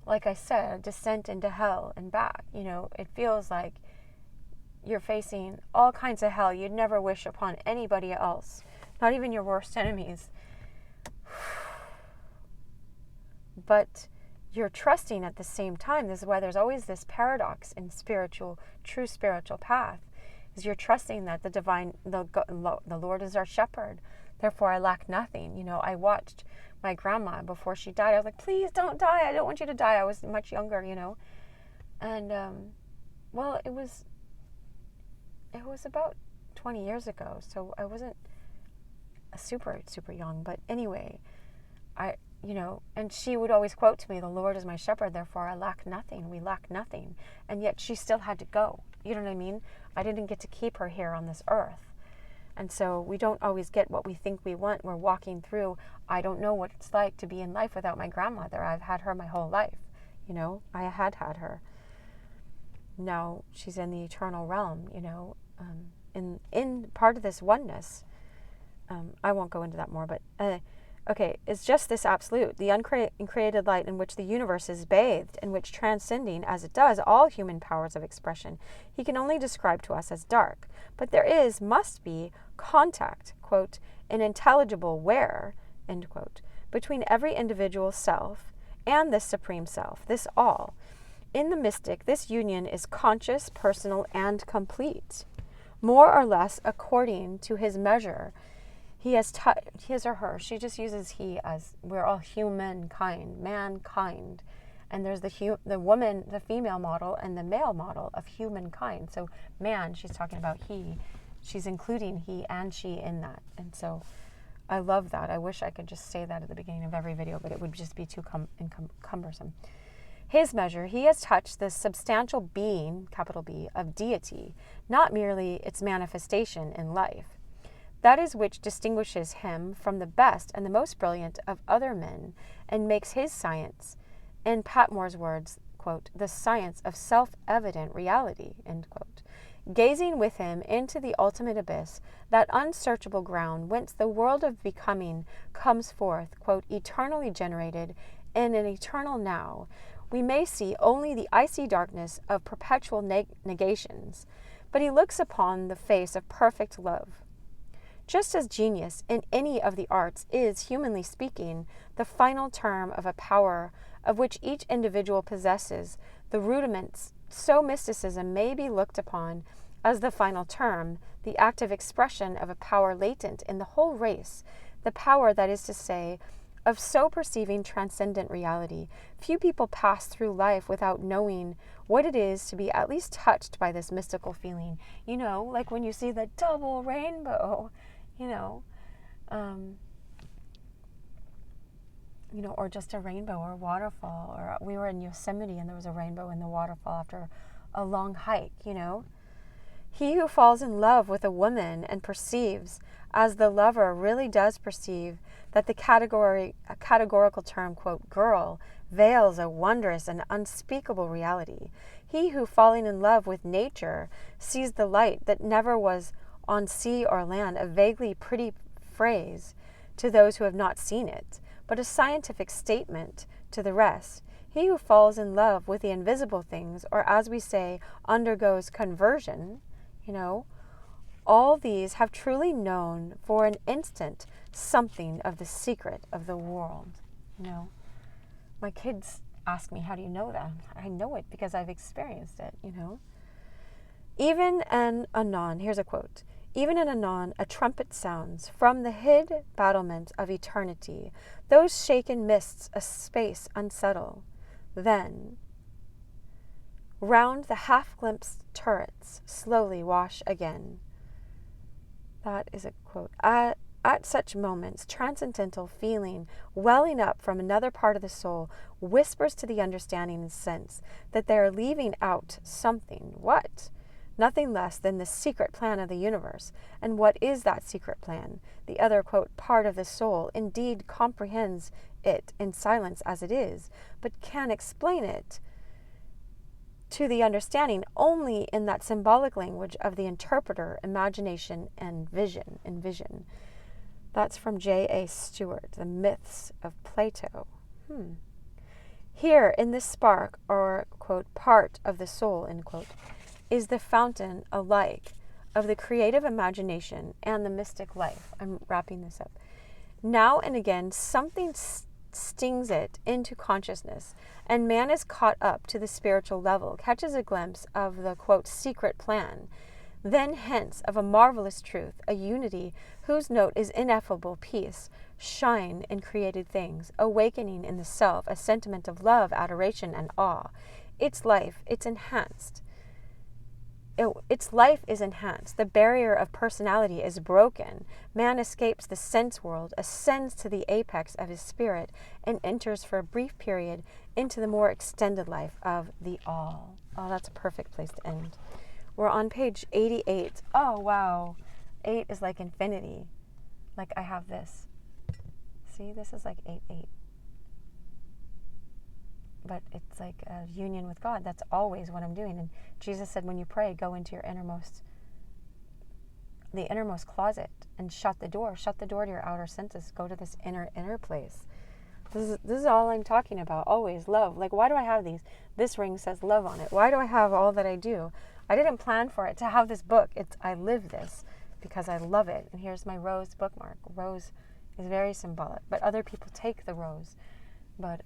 Like I said, descent into hell and back, it feels like you're facing all kinds of hell you'd never wish upon anybody else, not even your worst enemies. But you're trusting at the same time. This is why there's always this paradox in true spiritual path, is you're trusting that the Lord is our shepherd, therefore I lack nothing. I watched my grandma before she died. I was like, please don't die. I don't want you to die. I was much younger, and well, it was about 20 years ago, so I wasn't super young, but anyway, and she would always quote to me, the Lord is my shepherd, therefore I lack nothing. We lack nothing. And yet she still had to go. You know what I mean? I didn't get to keep her here on this earth. And so we don't always get what we think we want. We're walking through, I don't know what it's like to be in life without my grandmother. I've had her my whole life. I had her. Now she's in the eternal realm, in part of this oneness. I won't go into that more, but okay, it's just this absolute, the uncreated light in which the universe is bathed, in which, transcending, as it does, all human powers of expression, he can only describe to us as dark. But there must be contact, quote, an intelligible where, end quote, between every individual self and this supreme self, this all. In the mystic, this union is conscious, personal, and complete, more or less according to his measure. He has his or her. She just uses he as we're all humankind, mankind, and there's the woman, the female model, and the male model of humankind. So man, she's talking about he. She's including he and she in that, and so I love that. I wish I could just say that at the beginning of every video, but it would just be too cumbersome. His measure, he has touched the substantial being, capital B, of deity, not merely its manifestation in life. That is which distinguishes him from the best and the most brilliant of other men, and makes his science, in Patmore's words, quote, the science of self-evident reality, end quote. Gazing with him into the ultimate abyss, that unsearchable ground whence the world of becoming comes forth, quote, eternally generated in an eternal now, we may see only the icy darkness of perpetual negations, but he looks upon the face of perfect love. Just as genius in any of the arts is, humanly speaking, the final term of a power of which each individual possesses the rudiments, so mysticism may be looked upon as the final term, the active expression of a power latent in the whole race, the power, that is to say, of so perceiving transcendent reality. Few people pass through life without knowing what it is to be at least touched by this mystical feeling. Like when you see the double rainbow, or just a rainbow or a waterfall, or we were in Yosemite and there was a rainbow in the waterfall after a long hike, He who falls in love with a woman and perceives, as the lover really does perceive, that the categorical term, quote, girl, veils a wondrous and unspeakable reality. He who, falling in love with nature, sees the light that never was on sea or land, a vaguely pretty phrase to those who have not seen it, but a scientific statement to the rest. He who falls in love with the invisible things, or as we say, undergoes conversion, all these have truly known for an instant something of the secret of the world. My kids, ask me, how do you know that? I know it because I've experienced it, you know. Even and anon, here's a quote. Even and anon a trumpet sounds from the hid battlement of eternity. Those shaken mists a space unsettle. Then, round the half-glimpsed turrets slowly wash again. That is a quote. At such moments, transcendental feeling welling up from another part of the soul whispers to the understanding and sense that they are leaving out something. What? Nothing less than the secret plan of the universe. And what is that secret plan? The other, quote, part of the soul indeed comprehends it in silence as it is, but can explain it to the understanding only in that symbolic language of the interpreter, imagination, and vision. That's from J.A. Stewart, The Myths of Plato. Here, in this spark, or, quote, part of the soul, end quote, is the fountain alike of the creative imagination and the mystic life. I'm wrapping this up. Now and again, something stings it into consciousness, and man is caught up to the spiritual level, catches a glimpse of the, quote, secret plan, then hence of a marvelous truth, a unity whose note is ineffable peace, shine in created things, awakening in the self a sentiment of love, adoration, and awe. Its life is enhanced. The barrier of personality is broken. Man escapes the sense world, ascends to the apex of his spirit, and enters for a brief period into the more extended life of the all. Oh, that's a perfect place to end. We're on page 88. Oh, wow. 8 is like infinity. Like I have this. See, this is like 8. But it's like a union with God. That's always what I'm doing. And Jesus said, when you pray, go into your the innermost closet and shut the door. Shut the door to your outer senses. Go to this inner place. This is all I'm talking about. Always love. Like, why do I have these? This ring says love on it. Why do I have all that I do? I didn't plan for it to have this book. I live this because I love it. And here's my rose bookmark. Rose is very symbolic, but other people take the rose. But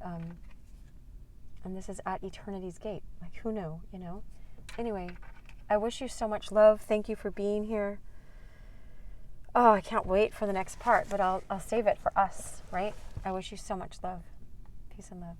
and this is at eternity's gate. Like, who knew, you know? Anyway, I wish you so much love. Thank you for being here. Oh, I can't wait for the next part, but I'll save it for us, right? I wish you so much love. Peace and love.